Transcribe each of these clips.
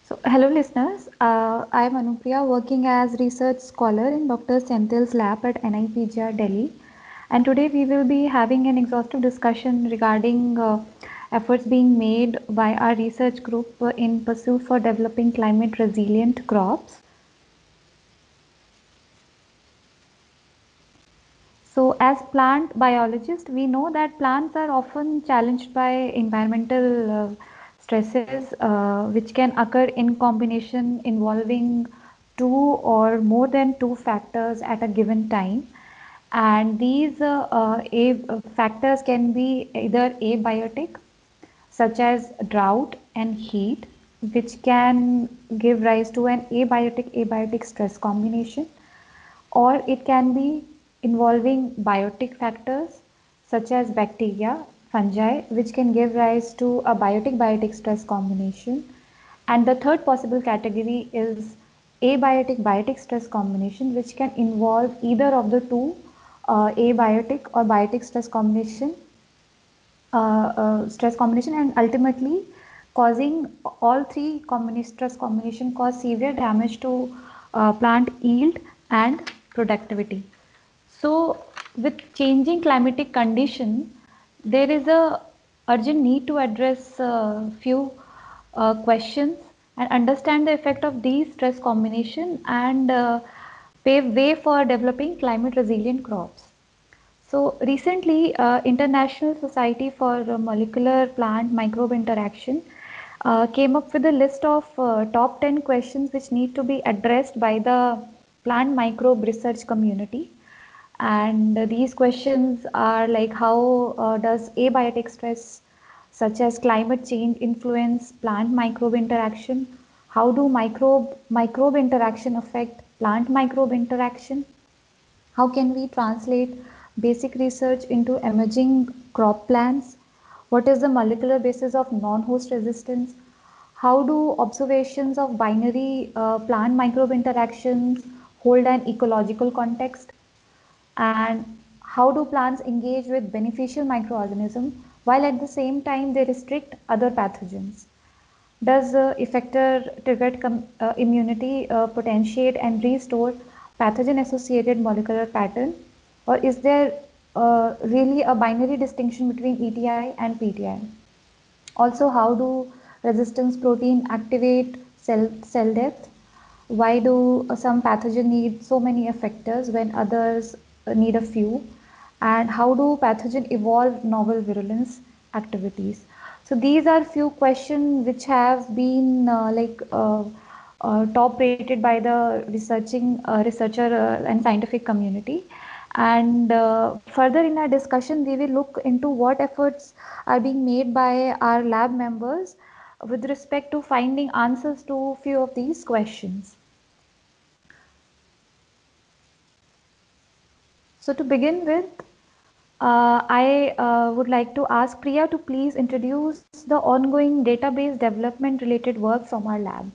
So, hello listeners. I am Anupriya working as research scholar in Dr. Senthil's lab at NIPGR Delhi. And today we will be having an exhaustive discussion regarding efforts being made by our research group in pursuit for developing climate resilient crops. So, as plant biologists, we know that plants are often challenged by environmental stresses, which can occur in combination involving two or more than two factors at a given time. And these factors can be either abiotic, such as drought and heat, which can give rise to an abiotic stress combination, or it can be involving biotic factors such as bacteria, fungi, which can give rise to a biotic stress combination. And the third possible category is abiotic biotic stress combination, which can involve either of the two abiotic or biotic stress combination, and ultimately causing all three stress combination cause severe damage to plant yield and productivity. So, with changing climatic condition, there is a urgent need to address few questions and understand the effect of these stress combination and pave way for developing climate resilient crops. So recently, International Society for Molecular Plant Microbe Interaction came up with a list of top 10 questions which need to be addressed by the plant microbe research community. And these questions are like, how does abiotic stress such as climate change influence plant microbe interaction? How do microbe interaction affect plant microbe interaction? How can we translate basic research into emerging crop plans? What is the molecular basis of non-host resistance? How do observations of binary plant microbe interactions hold an ecological context? And how do plants engage with beneficial microorganisms while at the same time they restrict other pathogens? Does effector triggered immunity potentiate and restore pathogen associated molecular pattern? Or is there really a binary distinction between ETI and PTI? Also, how do resistance protein activate cell death? Why do some pathogen need so many effectors when others need a few? And how do pathogen evolve novel virulence activities? So these are few questions which have been top rated by the researcher and scientific community. And further in our discussion, we will look into what efforts are being made by our lab members with respect to finding answers to few of these questions. So to begin with, I would like to ask Priya to please introduce the ongoing database development related work from our lab.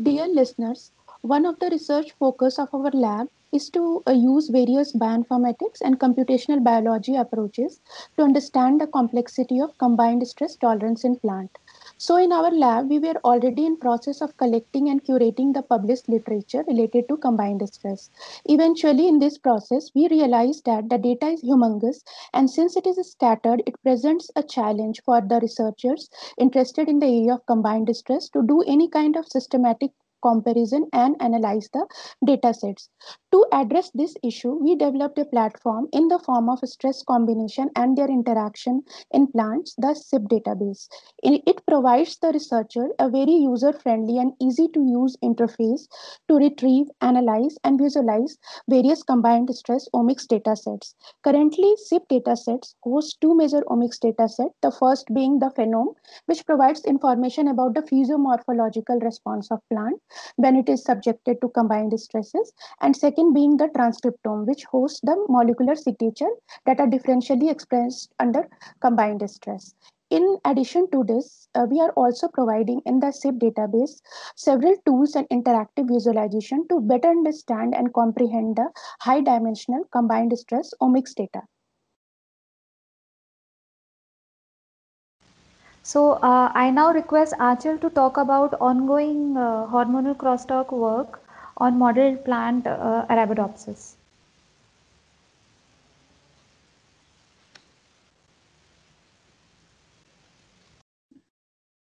Dear listeners, one of the research focus of our lab is to use various bioinformatics and computational biology approaches to understand the complexity of combined stress tolerance in plant. So in our lab, we were already in process of collecting and curating the published literature related to combined stress. Eventually, in this process, we realized that the data is humongous, and since it is scattered, it presents a challenge for the researchers interested in the area of combined stress to do any kind of systematic comparison and analyze the data sets. To address this issue, we developed a platform in the form of stress combination and their interaction in plants, the SIP database. It provides the researcher a very user friendly and easy to use interface to retrieve, analyze, and visualize various combined stress omics data sets. Currently, SIP datasets host two major omics datasets, the first being the phenome, which provides information about the physiomorphological response of plant when it is subjected to combined stresses, and second being the transcriptome, which hosts the molecular signature that are differentially expressed under combined stress. In addition to this, we are also providing in the SIP database several tools and interactive visualization to better understand and comprehend the high dimensional combined stress omics data. So I now request Achal to talk about ongoing hormonal crosstalk work on model plant Arabidopsis.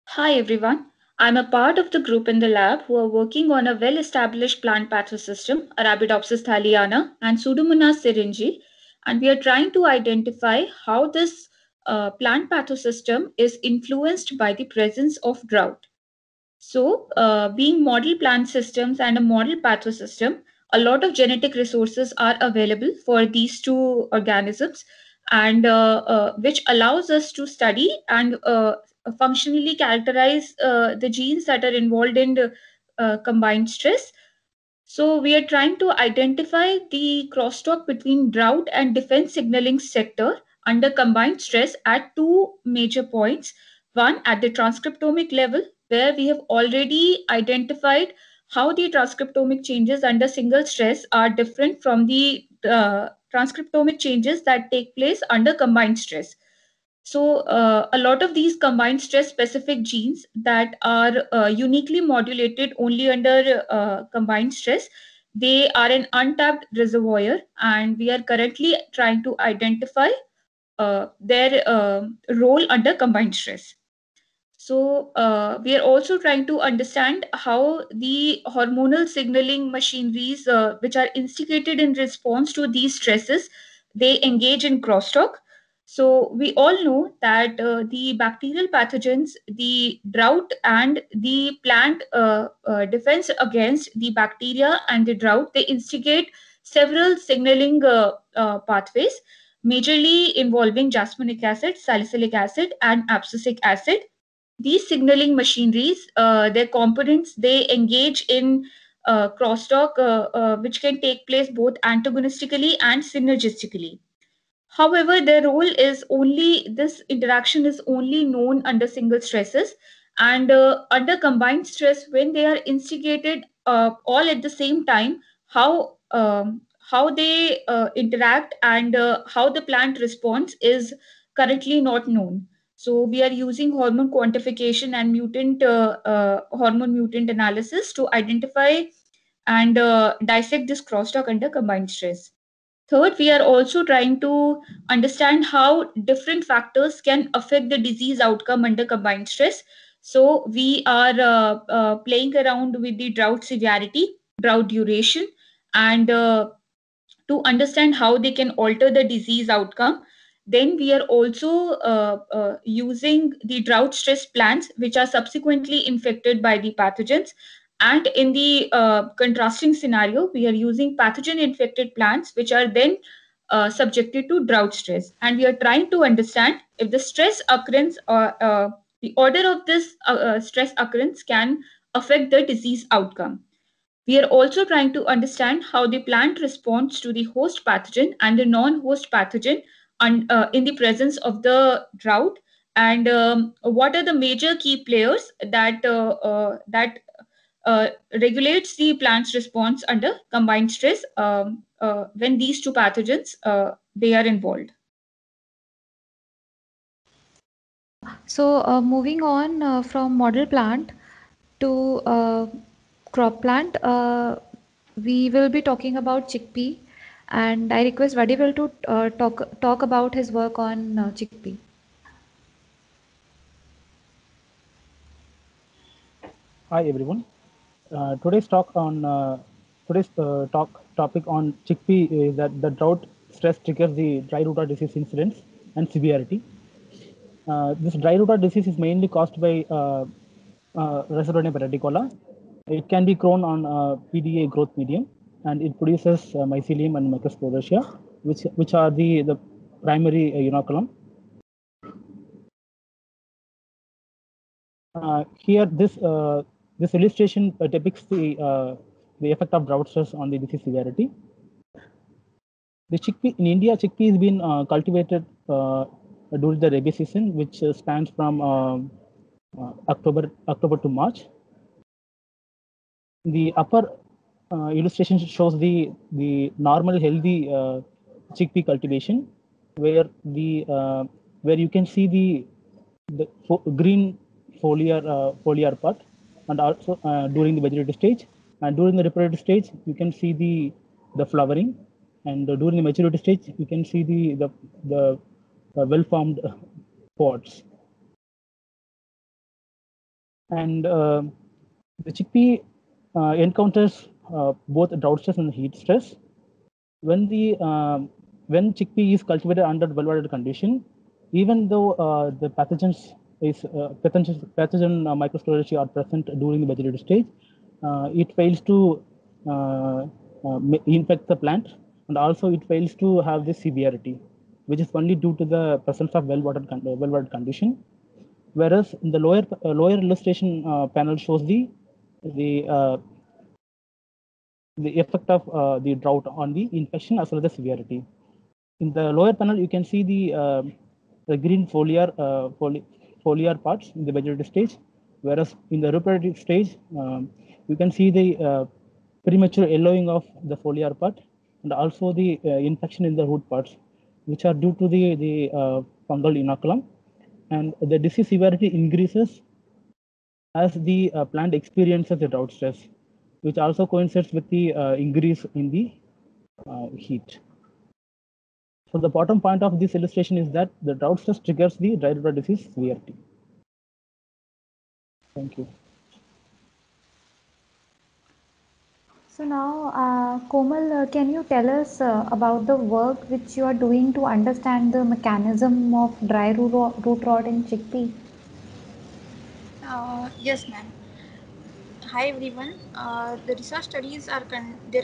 Hi everyone. I'm a part of the group in the lab who are working on a well-established plant pathosystem, Arabidopsis thaliana and Pseudomonas syringae, and we are trying to identify how this plant pathosystem is influenced by the presence of drought. So, being model plant systems and a model pathosystem, a lot of genetic resources are available for these two organisms, and which allows us to study and functionally characterize the genes that are involved in combined stress. So we are trying to identify the crosstalk between drought and defense signaling sector under combined stress at two major points. One at the transcriptomic level, where we have already identified how the transcriptomic changes under single stress are different from the transcriptomic changes that take place under combined stress. So, a lot of these combined stress specific genes that are uniquely modulated only under combined stress, they are an untapped reservoir, and we are currently trying to identify their role under combined stress. So, we are also trying to understand how the hormonal signaling machineries, which are instigated in response to these stresses, they engage in crosstalk. So, we all know that the bacterial pathogens, the drought, and the plant defense against the bacteria and the drought, they instigate several signaling pathways, majorly involving jasminic acid, salicylic acid, and abscisic acid. These signaling machineries, their components, they engage in crosstalk, which can take place both antagonistically and synergistically. However, their role is only, this interaction is only known under single stresses, and under combined stress, when they are instigated all at the same time, how they interact and how the plant responds is currently not known. So we are using hormone quantification and mutant hormone mutant analysis to identify and dissect this crosstalk under combined stress. Third, we are also trying to understand how different factors can affect the disease outcome under combined stress. So, we are playing around with the drought severity, drought duration, and to understand how they can alter the disease outcome. Then we are also using the drought stress plants, which are subsequently infected by the pathogens. And in the contrasting scenario, we are using pathogen infected plants, which are then subjected to drought stress. And we are trying to understand if the stress occurrence or the order of this stress occurrence can affect the disease outcome. We are also trying to understand how the plant responds to the host pathogen and the non-host pathogen in the presence of the drought, and what are the major key players that regulates the plant's response under combined stress when these two pathogens they are involved. So moving on from model plant to crop plant, we will be talking about chickpea, and I request Vadivel to talk about his work on chickpea. Hi everyone. Today's talk on today's topic on chickpea is that the drought stress triggers the dry rooter disease incidence and severity. This dry rooter disease is mainly caused by Rhizotonia verticola. It can be grown on PDA growth medium, and it produces mycelium and microsporidia, which are the primary inoculum. Here, this illustration depicts the effect of drought stress on the disease severity. The chickpea in India, chickpea has been cultivated during the rabi season, which spans from October to March. The upper illustration shows the normal healthy chickpea cultivation, where you can see the green foliar part, and also during the vegetative stage, and during the reproductive stage you can see the flowering, and during the maturity stage you can see the well formed pods. And the chickpea encounters both drought stress and heat stress. When chickpea is cultivated under well-watered condition, even though the pathogen microsporiaceae are present during the vegetative stage, it fails to infect the plant, and also it fails to have this severity, which is only due to the presence of well-watered condition. Whereas in the lower illustration panel shows the effect of the drought on the infection as well as the severity. In the lower panel, you can see the green foliar parts in the vegetative stage, whereas in the reproductive stage, you can see the premature yellowing of the foliar part, and also the infection in the root parts, which are due to the fungal inoculum. And the disease severity increases as the plant experiences the drought stress, which also coincides with the increase in the heat. So the bottom point of this illustration is that the drought stress triggers the dry rot disease severity. Thank you. So now, Komal, can you tell us about the work which you are doing to understand the mechanism of dry root rot in chickpea? Yes, ma'am. Hi everyone. There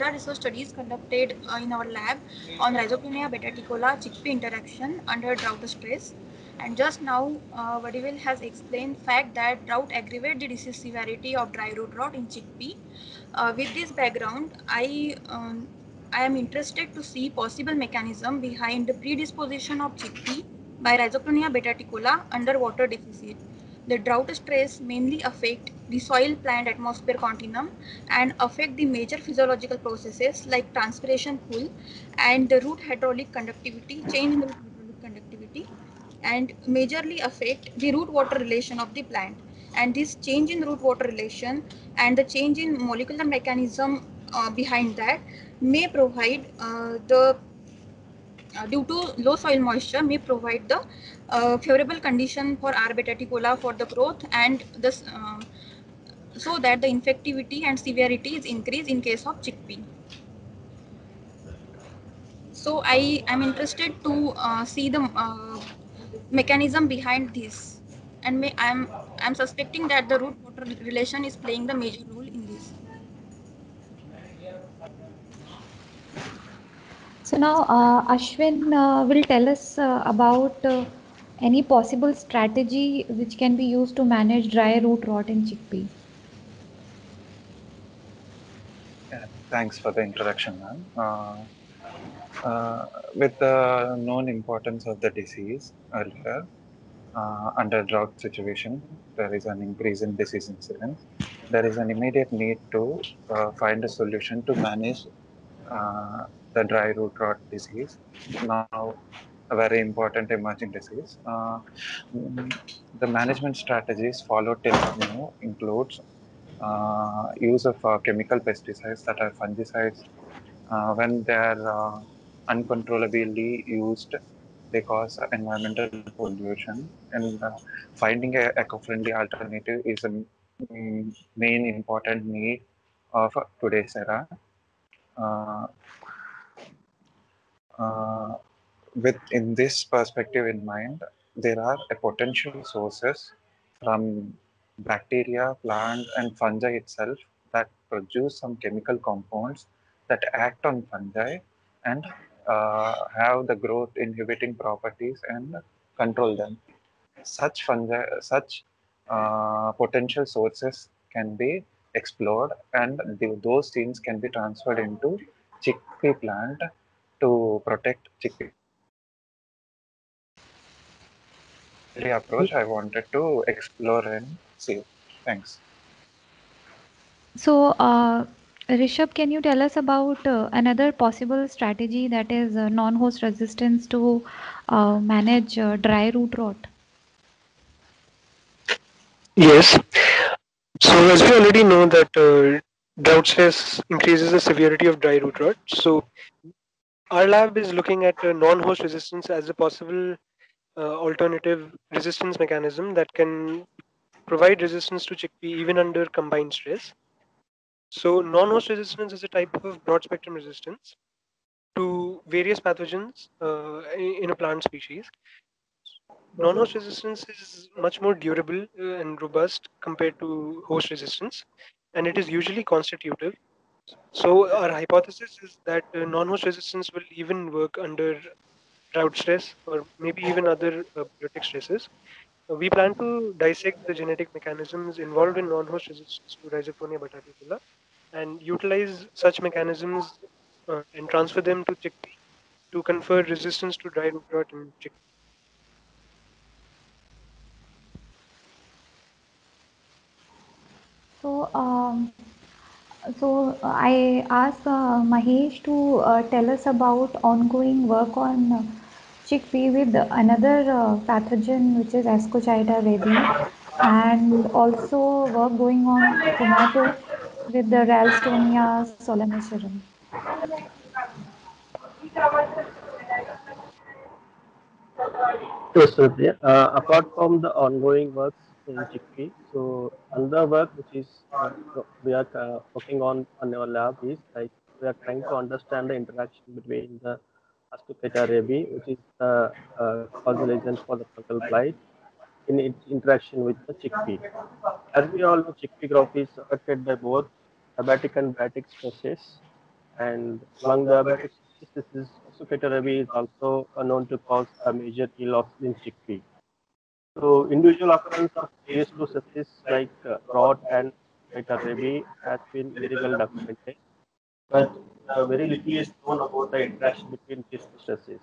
are research studies conducted in our lab on Rhizoctonia betaticola chickpea interaction under drought stress. And just now, Vadivel has explained fact that drought aggravate the disease severity of dry root rot in chickpea. With this background, I am interested to see possible mechanism behind the predisposition of chickpea by Rhizoctonia betaticola under water deficit. The drought stress mainly affect the soil plant atmosphere continuum and affect the major physiological processes like transpiration pool and the root hydraulic conductivity, change in the root hydraulic conductivity, and majorly affect the root water relation of the plant. And this change in root water relation and the change in molecular mechanism behind that may provide due to low soil moisture may provide the favorable condition for R. betaticola for the growth and this so that the infectivity and severity is increased in case of chickpea. So I am interested to see the mechanism behind this, and I'm suspecting that the root water relation is playing the major role in this. So now, Ashwin will tell us about any possible strategy which can be used to manage dry root rot in chickpea. Yeah, thanks for the introduction, ma'am. With the known importance of the disease earlier, under drought situation, there is an increase in disease incidence. There is an immediate need to find a solution to manage the dry root rot disease, now a very important emerging disease. The management strategies followed till now includes use of chemical pesticides that are fungicides. When they are uncontrollably used, they cause environmental pollution, and finding a eco-friendly alternative is a main important need of today's era. Uh, with in this perspective in mind, there are potential sources from bacteria, plant, and fungi itself that produce some chemical compounds that act on fungi and have the growth inhibiting properties and control them. Such potential sources can be explored, and those genes can be transferred into chickpea plant to protect chickpea. The approach I wanted to explore and see. Thanks. So, Rishabh, can you tell us about another possible strategy, that is non-host resistance, to manage dry root rot? Yes. So as we already know that drought stress increases the severity of dry root rot. So our lab is looking at non-host resistance as a possible alternative resistance mechanism that can provide resistance to chickpea even under combined stress. So non-host resistance is a type of broad spectrum resistance to various pathogens in a plant species. Non-host resistance is much more durable and robust compared to host resistance, and it is usually constitutive. So our hypothesis is that non-host resistance will even work under drought stress or maybe even other biotic stresses. We plan to dissect the genetic mechanisms involved in non-host resistance to Rhizophonia bataticola and utilize such mechanisms and transfer them to chickpea to confer resistance to dry root rot in chickpea. So, I asked Mahesh to tell us about ongoing work on chickpea with another pathogen which is Ascochyta rebi, and also work going on tomato with the Ralstonia solanacearum. Yes, Surya. Apart from the ongoing works in chickpea, so another work which is we are working on our lab is like we are trying to understand the interaction between the Ascochyta rebi, which is the causal agent for the fungal blight, in its interaction with the chickpea. As we all know, chickpea crop is affected by both abatic and biotic stresses, and among the abatic stresses, this is Ascochyta rebi is also known to cause a major yield loss in chickpea. So individual occurrence of these two stresses like rot and Ascochyta rebi has been very well documented, but very little is known about the interaction between these two stresses.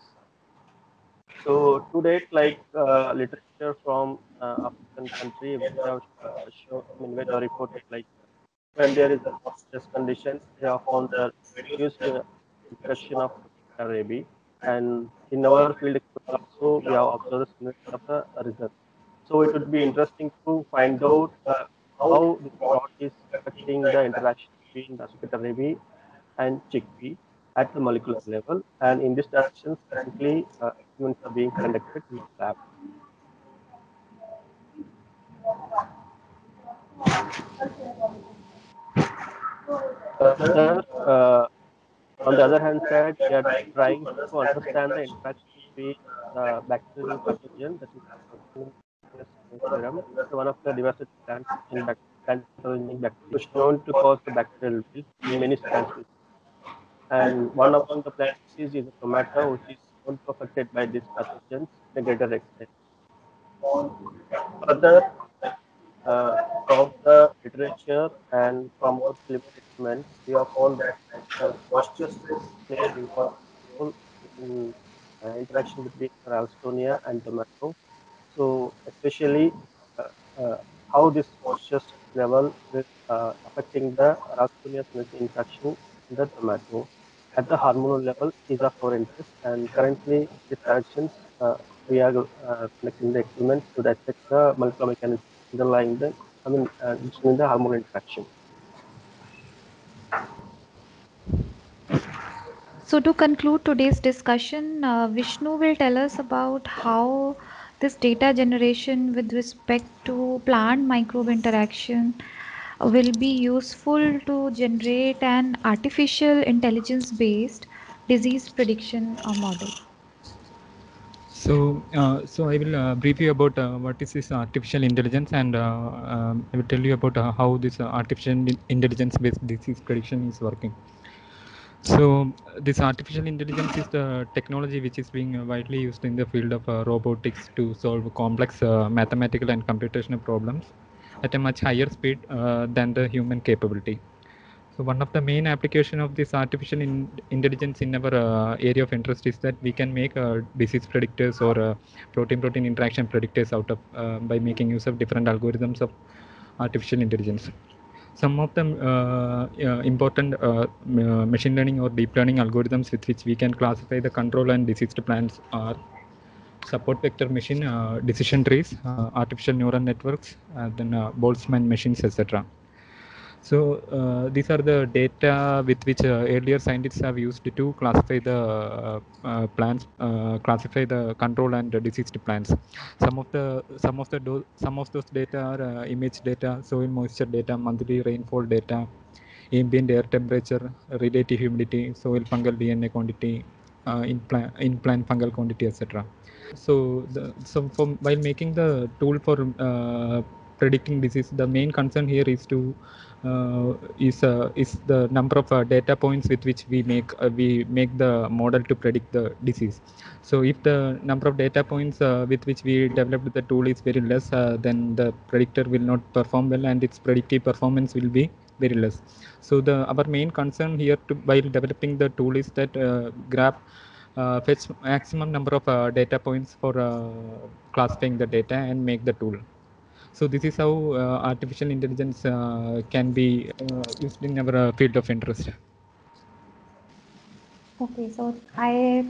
So to date, like literature from African country, we have shown, I mean, we have reported like when there is a stress conditions, they have found the reduced infection of rabies. And in our field experiment also, we have observed similar kind of a result. So it would be interesting to find out how this drought is affecting the interaction between the Ascochyta rabies and chickpea at the molecular level. And in this direction, currently experiments are being conducted in the lab. Further, on the other hand side, we are trying to understand the interaction between the bacterial pathogen, that is serum. It's one of the devastating plants in plant pathogenic bacteria, known to cause the bacterial wilt in many plant species. And one among the plant species is a tomato, which is known to affected by these pathogens in a greater extent. Further, from the literature and from our preliminary experiments, we have found that moisture stress plays important role in interaction between Ralstonia and tomato. So, especially uh, uh, how this moisture stress level is affecting the Ralstonia infection in the tomato at the hormonal level is of our interest. And currently, these directions we are conducting the experiments to dissect the molecular mechanism underlying the, the hormonal interaction. So, to conclude today's discussion, Vishnu will tell us about how this data generation with respect to plant microbe interaction will be useful to generate an artificial intelligence based disease prediction model. So I will brief you about what is this artificial intelligence, and I will tell you about how this artificial intelligence-based disease prediction is working. So this artificial intelligence is the technology which is being widely used in the field of robotics to solve complex mathematical and computational problems at a much higher speed than the human capability. So one of the main application of this artificial intelligence in our area of interest is that we can make disease predictors or protein-protein interaction predictors out of by making use of different algorithms of artificial intelligence. Some of the important machine learning or deep learning algorithms with which we can classify the control and diseased plants are. support vector machine, decision trees, artificial neural networks, then Boltzmann machines, etc. So these are the data with which earlier scientists have used to classify the plants, classify the control and diseased plants. Some of those data are image data, soil moisture data, monthly rainfall data, ambient air temperature, relative humidity, soil fungal DNA quantity, in-plant fungal quantity, etc. So while making the tool for predicting disease, the main concern here is to is the number of data points with which we make the model to predict the disease. So if the number of data points with which we developed the tool is very less, then the predictor will not perform well, and its predictive performance will be very less. So our main concern here while developing the tool is that grab fetch maximum number of data points for classifying the data and make the tool. So this is how artificial intelligence can be used in our field of interest. Okay, so I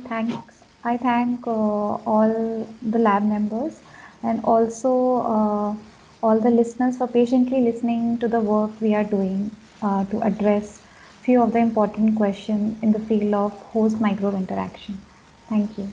thank all the lab members and also all the listeners for patiently listening to the work we are doing to address few of the important questions in the field of host microbe interaction. Thank you.